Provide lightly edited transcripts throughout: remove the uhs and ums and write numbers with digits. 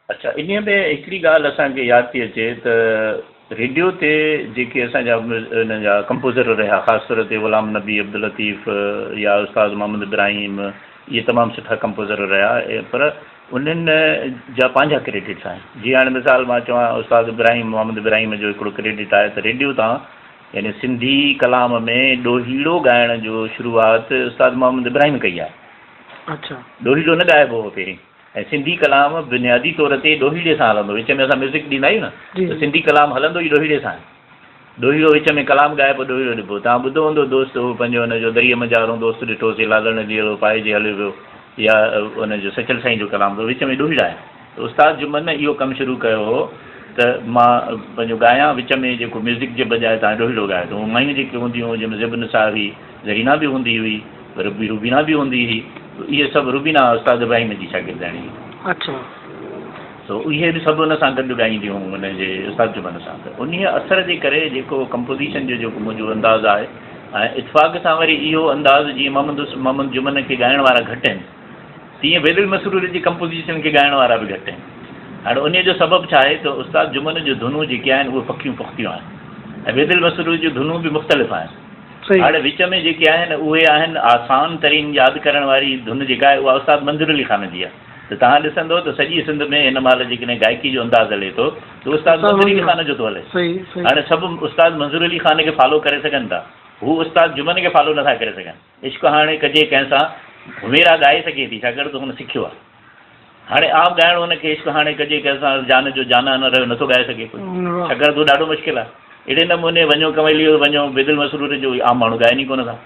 अच्छा, इन में हिकिड़ी ॻाल्हि असांखे यादि थी अचे त रेडियो ते जेके असांजा हिन जा कंपोज़र रहिया, ख़ासि तौर ते ग़ुलाम नबी, अब्दुल लतीफ़ या उस्ताद मोहम्मद इब्राहिम, इहे तमामु सुठा कंपोज़र रहिया, पर उन्हनि जा पंहिंजा क्रेडिट्स आहिनि। जीअं हाणे मिसाल मां चवां, उस्ताद इब्राहिम, मोहम्मद इब्राहिम जो हिकिड़ो क्रेडिट आहे त रेडियो तां यानी सिंधी कलाम में ॾोहीड़ो ॻाइण जो शुरूआति उस्ताद मोहम्मद इब्राहिम कई आहे। अच्छा, ॾोहीड़ो न ॻाइबो हो पहिरीं, ऐं सिंधी कलाम बुनियादी तौर ते ॾोहीड़े सां हलंदो। विच में असां म्यूज़िक ॾींदा आहियूं न, त सिंधी कलाम हलंदो ई ॾोहीड़े सां। ॾोहीड़ो विच में कलाम ॻाइबो, ॾोहीड़ो ॾिबो। तव्हां ॿुधो हूंदो दोस्त हो पंहिंजो हुनजो दरिया मंझारो दोस्त ॾिठोसीं, लालण ॾींहुं पाइजे हलियो वियो, या हुनजो सचल साईं जो कलाम विच में ॾोहीड़ा आहे। त उस्ताद जुमन इहो कमु शुरू कयो हो त मां पंहिंजो ॻायां, विच में जेको म्यूज़िक जे बजाए तव्हां ॾोहीड़ो ॻाए। त उहे मायूं जेके हूंदियूं हुयूं, जंहिंमें ज़िबन साह हुई, ज़रीना बि हूंदी हुई, रुबीना बि हूंदी हुई। इहे सभु रुबीना उस्ताद इब्राहिम जी शागिर्दाणी हुई। अच्छा, तो इहे बि सभु हुन सां गॾु ॻाईंदियूं हुनजे उस्ताद जुमन सां। त उन असर जे करे जेको कंपोज़िशन जो जेको मुंहिंजो अंदाज़ु आहे, ऐं इतफ़ाक़ सां वरी इहो अंदाज़ु जीअं मोहम्मद जुमन खे ॻाइण वारा घटि आहिनि, तीअं बेदिल मसरूर जी कंपोज़िशन खे ॻाइण वारा बि घटि आहिनि। हाणे उन जो सबबु छा आहे त उस्ताद जुमन जूं धुनूं जेके आहिनि उहे पकियूं पुख़्तियूं आहिनि, ऐं बेदिल मसरूर जूं धुनूं बि मुख़्तलिफ़ आहिनि। हाणे विच में जेके आहिनि उहे आहिनि आसान तरीन यादि करण वारी धुन जेका आहे उहा उस्ताद मंज़ूर अली ख़ान जी आहे। त तव्हां ॾिसंदो त सॼी सिंध में हिन महिल जेकॾहिं गायकी जो अंदाज़ु हले थो त उस्ताद मंज़ूर अली ख़ान जो थो हले। हाणे सभु उस्ताद मंज़ूर अली ख़ान खे फॉलो करे सघनि था, हू उस्ताद जुमन खे फॉलो नथा करे सघनि। इश्क हाणे कजे कंहिंसां हुमेरा ॻाए सघे थी, छाकाणि त हुन सिखियो आहे। हाणे आम ॻाइणु हुनखे इश्क हाणे कजे कंहिंसां जान जो जाना न रहियो, नथो ॻाए सघे कोई, छाकाणि त ॾाढो मुश्किल आहे। अहिड़े नमूने वञो कमैलियो वञो, बेदिल मसरूर जो आम माण्हू ॻाइनि ई कोन था।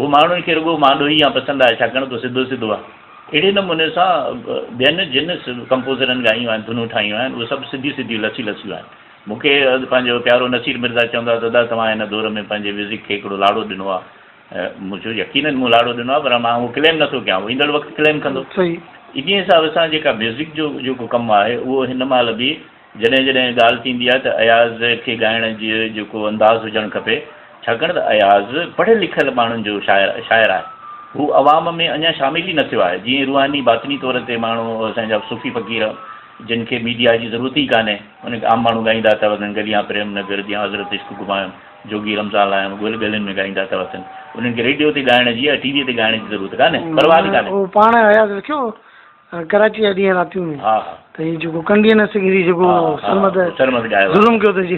उहो माण्हुनि खे रुॻो मांडो ई पसंदि आहे, छाकाणि त सिधो सिधो आहे। अहिड़े नमूने सां ॿियनि जिन कंपोज़रनि ॻायूं आहिनि, धुनूं ठाहियूं आहिनि, उहे सभु सिधी सिधियूं लसी लसियूं आहिनि। मूंखे पंहिंजो प्यारो नसीर मिर्ज़ा चवंदो आहे, दादा तव्हां हिन दौर में पंहिंजे म्यूज़िक खे हिकिड़ो लाड़ो ॾिनो आहे। मुंहिंजो यकीननि मूं लाड़ो ॾिनो आहे, पर मां उहो क्लेम नथो कयां, उहो ईंदड़ वक़्तु क्लेम कंदो। इन हिसाब सां जेका म्यूज़िक जो जेको कमु आहे उहो हिन महिल बि जॾहिं जॾहिं ॻाल्हि थींदी आहे त अयाज़ खे ॻाइण जी जेको अंदाज़ु हुजणु खपे, छाकाणि त अयाज़ पढ़ियल लिखियल माण्हुनि जो शाइर आहे। हू अवाम में अञा शामिल ई न थियो आहे। जीअं रूहानी बातनी तौर ते माण्हू असांजा सूफ़ी फ़क़ीर जिन खे मीडिया जी ज़रूरत ई कान्हे, उनखे आम माण्हू ॻाईंदा था वञनि, गलियां प्रेम नगर जीअं हज़रत इश्क घुमायूं, जोगी रमज़ान आहियूं, ॻोल्हे ॻोल्हियुनि में ॻाईंदा था वञनि। उन्हनि खे रेडियो ते ॻाइण जी या टीवीअ ते ॻाइण जी ज़रूरत कान्हे, परवाह बि कान्हे। पाण अयाज़ रखियो कराची जा ॾींहं रातियूं में, हा हा, त हीअ जेको कंडीअ न सिंगरी जेको सरमद ॻायो ज़ुल्म कयो अथई,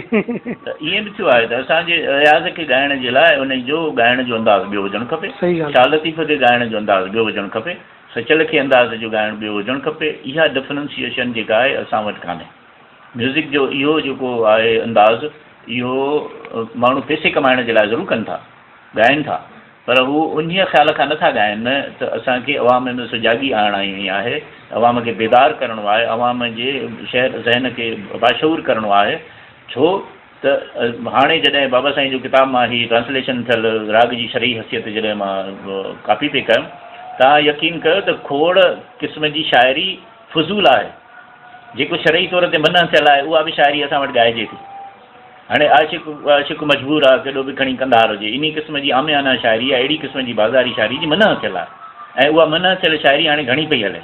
त ईअं बि थियो आहे त असांजे अयाज़ खे ॻाइण जे लाइ उन जो ॻाइण जो अंदाज़ ॿियो हुजणु खपे, शाह लतीफ़ खे ॻाइण जो अंदाज़ ॿियो हुजणु खपे, सचल खे अंदाज़ जो ॻाइण ॿियो हुजणु खपे। इहा डिफरेंशिएशन जेका आहे असां वटि कान्हे। म्यूज़िक जो इहो जेको आहे अंदाज़, इहो माण्हू पैसे कमाइण जे लाइ ज़रूरु कनि था, ॻाइनि था, पर हू उन ख़्याल खां नथा ॻाइनि त असांखे अवाम में सुजाॻी आणणी आहे, अवाम खे बेदार करिणो आहे, अवाम जे शहर ज़हन खे बाशऊर करिणो आहे। छो त हाणे जॾहिं बाबा साईं जो किताब मां ही ट्रांसलेशन थियल राग जी शरई हसियत जॾहिं मां कापी पे कयुमि, तव्हां यकीन कयो त खोड़ क़िस्म जी शाइरी फज़ूल आहे। जेको शरई तौर ते मना थियल आहे उहा बि शाइरी असां वटि ॻाइजे थी। हाणे आशिक़ मजबूर आहे, केॾो बि खणी कंदार हुजे, इन क़िस्म जी आमियाना शाइरी आहे, अहिड़ी क़िस्म जी बाज़ारी शाइरी जी मना थियल आहे। ऐं उहा मना थियल शाइरी हाणे घणी पई हले।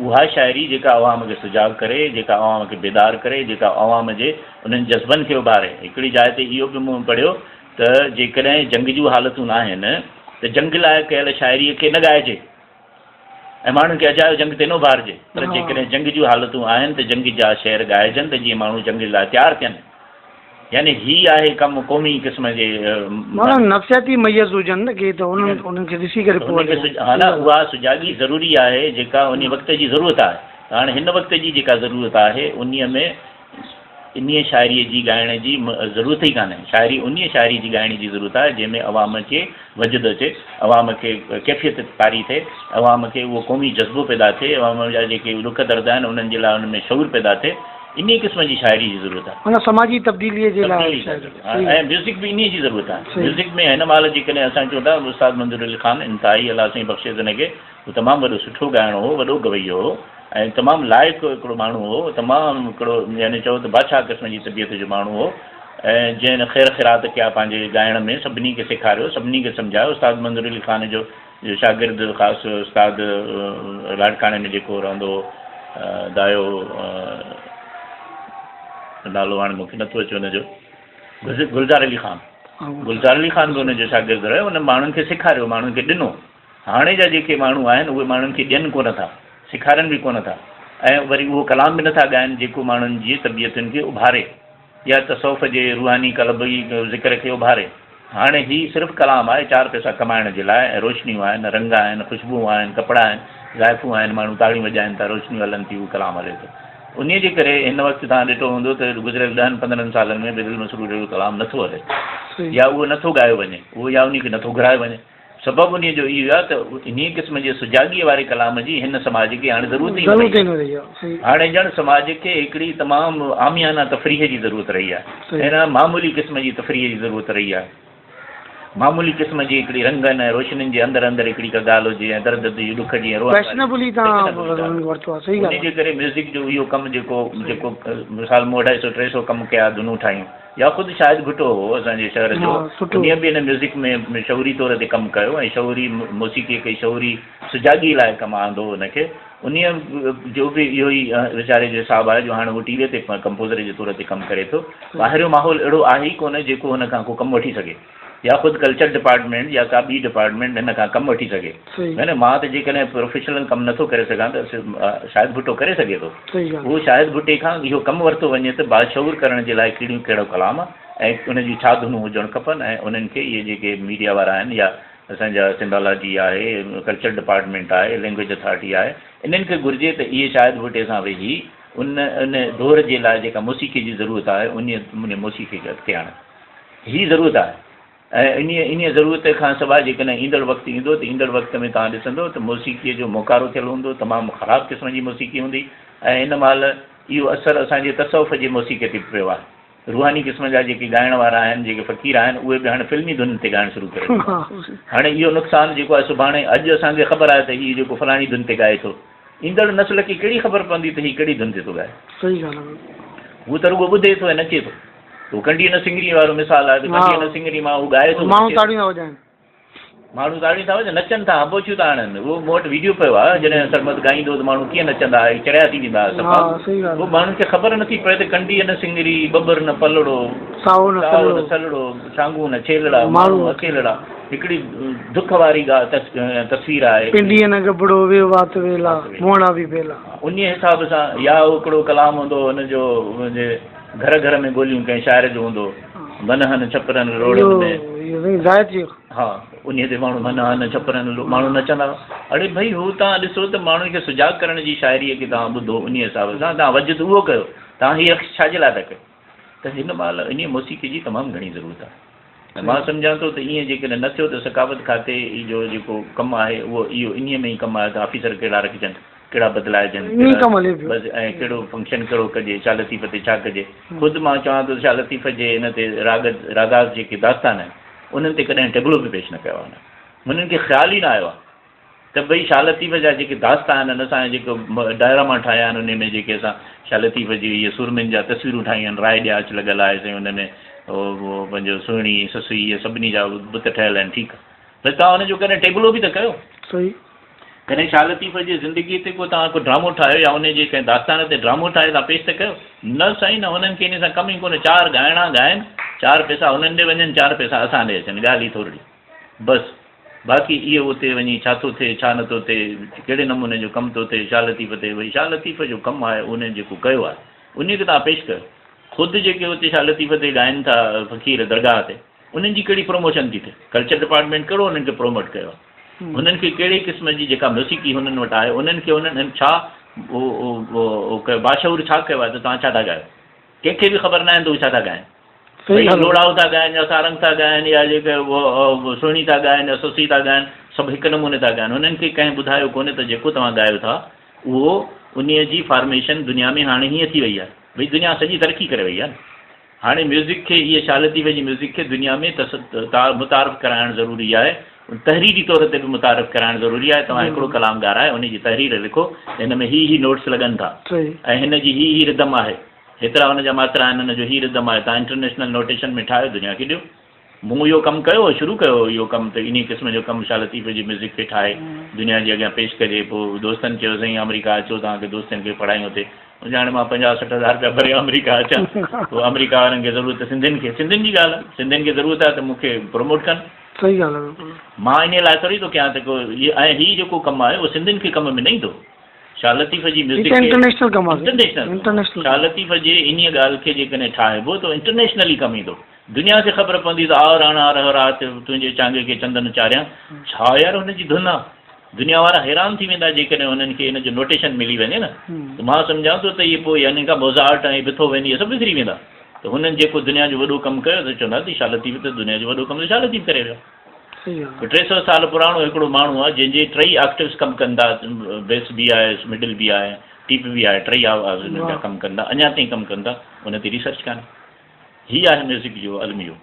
उहा शाइरी जेका अवाम खे सुजाॻ करे, जेका अवाम खे बेदार करे, जेका अवाम जे उन्हनि जज़्बनि खे उभारे। हिकिड़ी जाइ ते इहो बि मूं पढ़ियो त जेकॾहिं जंग जूं हालतूं न आहिनि त जंग लाइ कयल शाइरीअ खे न ॻाइजे ऐं माण्हुनि खे अजायो जंग ते न उभारिजे, पर जेकॾहिं जंग जूं हालतूं आहिनि त जंग जा शेर ॻाइजनि त जीअं माण्हू जंग लाइ तयारु थियनि। यानी हीअ आहे कमु क़ौमी क़िस्म जे नफ़सियाती मैयज़ हुजनि न के, त उन्हनि खे ॾिसी करे हा न, उहा सुजाॻी ज़रूरी आहे जेका उन वक़्त जी ज़रूरत आहे। हाणे हिन वक़्त जी जेका ज़रूरत आहे उन में इन शाइरीअ जी ॻाइण जी ज़रूरत ई कान्हे। शाइरी उन शाइरी जी ॻाइण जी ज़रूरत आहे जंहिंमें अवाम खे वजद अचे, अवाम खे कैफ़ियत तारी थिए, अवाम खे उहो क़ौमी जज़्बो पैदा थिए, अवाम जा जेके ॾुख दर्द आहिनि उन्हनि जे लाइ उनमें में शऊर पैदा थिए। इन क़िस्म जी शाइरी जी ज़रूरत आहे, माना समाजी तब्दीलीअ जे लाइ। ऐं म्यूज़िक बि इन जी ज़रूरत आहे। म्यूज़िक में हिन महिल जेकॾहिं असां चऊं था उस्ताद मंज़ूर अली ख़ान इंतिहाई अलाह साईं बख़्शे हिनखे, हू तमामु वॾो सुठो ॻाइणो हो, वॾो गवैयो हो ऐं तमामु लाइक़ु हिकिड़ो माण्हू हो, तमामु हिकिड़ो यानी चओ त बादशाह क़िस्म जी तबियत जो माण्हू हो, ऐं जंहिं ख़ैर ख़ैरात कया पंहिंजे ॻाइण में, सभिनी खे सेखारियो, सभिनी खे सम्झायो। उस्ताद मंज़ूर अली ख़ान जो शागिर्दु ख़ासि उस्ताद लाड़काणे में जेको रहंदो दायो नालो हाणे मूंखे नथो अचे हुनजो, गुलज़ार अली ख़ान। गुलज़ार अली ख़ान बि हुनजो शागिर्दु रहियो, हुन माण्हुनि खे सेखारियो, माण्हुनि खे ॾिनो। हाणे जा जेके माण्हू आहिनि उहे माण्हुनि खे ॾियनि कोन था, सेखारनि बि कोन था, ऐं वरी उहो कलाम बि नथा ॻाइनि जेको माण्हुनि जी तबियतुनि खे उभारे या तसौफ़ जे रूहानी कलबी ज़िक्र खे उभारे। हाणे ही सिर्फ़ु कलाम आहे 4 पैसा कमाइण जे लाइ, ऐं रोशनियूं आहिनि, रंग आहिनि, ख़ुशबूं आहिनि, कपिड़ा आहिनि, ज़ाइफ़ूं आहिनि, माण्हू ताड़ियूं वॼाइनि था, रोशनियूं हलनि थियूं, कलाम हले थो। उन जे करे हिन वक़्तु तव्हां ॾिठो हूंदो त गुज़िरियल 10-15 सालनि में दिलि मसरूर जो कलाम नथो हले, या उहो नथो ॻायो वञे, उहो या उन खे नथो घुरायो वञे। सबबु उन जो इहो आहे त इन क़िस्म जे सुजाॻीअ वारे कलाम जी हिन समाज खे हाणे ज़रूरत ई न रही आहे। हाणे ॼण समाज खे हिकिड़ी तमामु आमियाना तफ़रीह जी ज़रूरत रही आहे, हिन मामूली क़िस्म जी तफ़रीह जी ज़रूरत रही आहे। मामूली क़िस्म जी हिकिड़ी रंगनि ऐं रोशनियुनि जे अंदरि अंदरि हिकिड़ी का ॻाल्हि हुजे, ऐं दर्द जी ॾुख जी उन जे करे म्यूज़िक जो इहो कमु जेको मिसाल मूं 250-300 कमु कया, धुनूं ठाहियूं, या ख़ुदि शाहिद भुट्टो हो असांजे शहर जो, उन बि हिन म्यूज़िक में शौरी तौर ते कमु कयो, ऐं शौरी मौसीक़ीअ खे शौरी सुजाॻी लाइ कमु आंदो हुनखे। उन जो बि इहो ई वीचारे जो हिसाबु आहे जो हाणे उहो टीवीअ ते कंपोज़र जे तौर ते कमु करे थो। ॿाहिरियों माहौल अहिड़ो आहे ई कोन जेको हुन खां को कमु वठी सघे, या ख़ुदि कल्चर डिपार्टमेंट या का ॿी डिपार्टमेंट हिन खां कमु वठी सघे। न मां त जेकॾहिं प्रोफेशनल कमु नथो करे सघां त शाहिद भुट्टो करे सघे थो। उहो शाहिद भुट्टे खां इहो कमु वरितो वञे त बाशऊर करण जे लाइ कहिड़ो कलाम ऐं उनजी छा धुनूं हुजणु खपनि, ऐं उन्हनि खे इहे जेके मीडिया वारा आहिनि, या असांजा सिंधोलॉजी आहे, कल्चर डिपार्टमेंट आहे, लैंग्वेज अथॉरिटी आहे, इन्हनि खे घुरिजे त इहे शाहिद भुट्टे सां वेही उन दौर जे लाइ जेका मौसीक़ी जी ज़रूरत आहे उन मौसीक़ी खे अॻिते आणनि, हीअ ज़रूरत आहे। ऐं इन ज़रूरत खां सवाइ जेकॾहिं ईंदड़ वक़्तु ईंदो त ईंदड़ वक़्त में तव्हां ॾिसंदो त मौसीक़ीअ जो मोकारो थियलु हूंदो, तमामु ख़राबु क़िस्म जी मौसीक़ी हूंदी, ऐं हिन महिल इहो असरु असांजे तसौफ़ जी मौसीक़ीअ ते पियो आहे। रूहानी क़िस्म जा जेके ॻाइण वारा आहिनि, जेके फ़क़ीर आहिनि, उहे बि हाणे फिल्मी धुन ते ॻाइणु शुरू करे। हाणे इहो नुक़सानु जेको आहे, सुभाणे अॼु असांखे ख़बर आहे त हीअ जेको फलाणी धुन ते ॻाए थो, ईंदड़ नस्ल खे कहिड़ी ख़बर पवंदी त हीअ कहिड़ी धुन ते थो ॻाए। हू त रुॻो ॿुधे थो ऐं नचे थो। उहो कंडीअ न सिंगरी वारो मिसाल आहे, कंडीअ न सिंगरी मां हू ॻाए थो, माण्हू ताड़ियूं था वॼाइनि, नचनि था, बोचियूं था आणनि। उहो मूं वटि वीडियो पियो आहे, जॾहिं सरमत ॻाईंदो त माण्हू कीअं नचंदा, चरिया थी वेंदा। उहो माण्हुनि खे ख़बर नथी पए त कंडीअ न सिंगरी, बबर न पलड़ो, साओ न सलड़ो, शांगू न छेलड़ा, माण्हू अकेलड़ा, हिकिड़ी दुख वारी तस्वीर आहे। उन हिसाब सां या हिकिड़ो कलाम हूंदो हुनजो, घर घर में ॻोल्हियूं कंहिं शाइर जो हूंदो, मनहन छपरनि रोड़नि में, हा उन ते माण्हू मनहन छपरनि माण्हू नचंदा। अड़े भई हू तव्हां ॾिसो त माण्हुनि खे सुजाॻ करण जी शाइरीअ खे तव्हां ॿुधो, उन हिसाब सां तव्हां वजद उहो कयो, तव्हां हीअ छाजे लाइ था कयो। त हिन महिल इन मौसीक़ी जी तमामु घणी ज़रूरत आहे। मां सम्झां थो त ईअं जेकॾहिं न थियो त सकावत खाते जो जेको कमु आहे उहो इहो इन में ई कमु आहे त ऑफिसर कहिड़ा रखिजनि, कहिड़ा बदिलाइजनि, बसि, ऐं कहिड़ो फंक्शन कहिड़ो कजे, छा लतीफ़ ते छा कजे। ख़ुदि मां चवां थो छा लतीफ़ जे हिन ते रागाज़ जेके दास्तान आहिनि उन्हनि ते कॾहिं टेबलो बि पेश न कयो आहे, हुननि खे ख़्यालु ई न आयो आहे त भई शाह लतीफ़ जा जेके दास्तान आहिनि, असांजा जेके डायरामा ठाहिया आहिनि, उन में जेके असां शाह लतीफ़ जी इहे सुरमिन जा तस्वीरूं ठाहियूं आहिनि, राय ॾियाच लॻल आहे साईं, हुन में उहो पंहिंजो सुहिणी ससु, इहे सभिनी जा बुत ठहियल आहिनि। ठीकु आहे, त तव्हां हुनजो कॾहिं टेबलो बि त कयो। सही, कॾहिं शाह लतीफ़ जी ज़िंदगीअ ते को तव्हां को ड्रामो ठाहियो, या उनजे कंहिं दास्तान ते ड्रामो ठाहे तव्हां पेश त कयो न साईं, न। हुननि खे इन सां कमु ई कोन्हे, 4 ॻाइणा ॻाइनि, 4 पैसा हुननि ॾे वञनि, 4 पैसा असां ॾे अचनि, ॻाल्हि ई थोरी बसि। बाक़ी इहो उते वञी छा थो थिए, छा नथो थिए, कहिड़े नमूने जो कमु थो थिए शाह लतीफ़ ते, भई शाह लतीफ़ जो कमु आहे, उन जेको कयो आहे उन खे तव्हां पेश कयो। ख़ुदि जेके उते शाह लतीफ़ ते ॻाइनि था फ़क़ीर दरगाह ते, उन्हनि जी कहिड़ी प्रमोशन थी थिए, कल्चर डिपार्टमेंट कहिड़ो उन्हनि खे प्रोमोट कयो आहे, हुननि खे कहिड़े क़िस्म जी जेका मौसीक़ी हुननि वटि आहे उन्हनि खे उन्हनि छा बाशऊर छा कयो आहे त तव्हां छा था ॻायो। कंहिंखे बि ख़बर न आहे त उहे छा था ॻाइनि, लोड़ाओ था ॻाइनि या सारंग था ॻाइनि या जेके सुहिणी था ॻाइनि या सुसी था ॻाइनि, सभु हिकु नमूने था ॻाइनि। हुननि खे कंहिं ॿुधायो कोन्हे त जेको तव्हां ॻायो था उहो उन जी फॉर्मेशन दुनिया में हाणे हीअं थी वई आहे, भई दुनिया सॼी तरक़ी करे वई आहे। हाणे म्यूज़िक खे, इहे शाह लतीफ़ जी म्यूज़िक खे दुनिया में मुतारफ़ कराइणु ज़रूरी आहे, तहरीरी तौर ते बि मुतारफ़ कराइणु ज़रूरी आहे। तव्हां हिकिड़ो कलाम ॻाराए उनजी तहरीर लिखो, हिन में ही नोट्स लॻनि था ऐं हिन जी ही रिदम आहे, हेतिरा हुनजा मात्रा आहिनि, हुनजो ही रिदम आहे, तव्हां इंटरनेशनल नोटेशन में ठाहियो, दुनिया खे ॾियो। मूं इहो कमु कयो, शुरू कयो इहो कमु, त इन क़िस्म जो कमु शाह लतीफ़ जी म्यूज़िक खे ठाहे दुनिया जे अॻियां पेश कजे। पोइ दोस्तनि चयो साईं अमेरिका अचो, तव्हांखे दोस्तनि खे पढ़ायूं हुते, हाणे मां 50-60 हज़ार रुपया भरे अमेरिका अचां पोइ अमेरिका वारनि खे ज़रूरत सिंधियुनि जी ॻाल्हि आहे सिंधियुनि खे ज़रूरत आहे त मूंखे प्रमोट कनि सही ॻाल्हि आहे बिल्कुलु मां इन लाइ थोरी थो कयां त को ऐं हीउ जेको कमु आहे उहो सिंधियुनि खे कम में न ईंदो शाह लतीफ़ जी म्यूज़िक इंटरनेशनल कमु आहे इंटरनेशनल शाह लतीफ़ जे इन ॻाल्हि खे जेकॾहिं ठाहिबो त इंटरनेशनली कमु ईंदो दुनिया खे ख़बर पवंदी त आ राणा हर राति तुंहिंजे चांगे खे चंदन चाढ़ियां छा यार हुनजी धुन आहे दुनिया वारा हैरान थी वेंदा जेकॾहिं हुननि खे हिन जो नोटेशन मिली वञे न त मां सम्झां थो त इहे पोइ यानी का मोज़ार्ट ऐं बिथोवेन इहे सभु विसरी वेंदा त हुननि जेको दुनिया जो वॾो कमु कयो त चवंदा त शाह लतीफ़ त दुनिया जो वॾो कमु त शाह लतीफ़ करे वियो 300 साल पुराणो हिकिड़ो माण्हू आहे जंहिंजे 3 ऑक्टेव्स कमु कंदा बेस बि आहे मिडिल बि आहे टीप बि आहे 3 आवाज़ जा कमु कंदा अञा ताईं कमु कंदा हुन ते रिसर्च कान्हे हीअ आहे म्यूज़िक जो अलमियो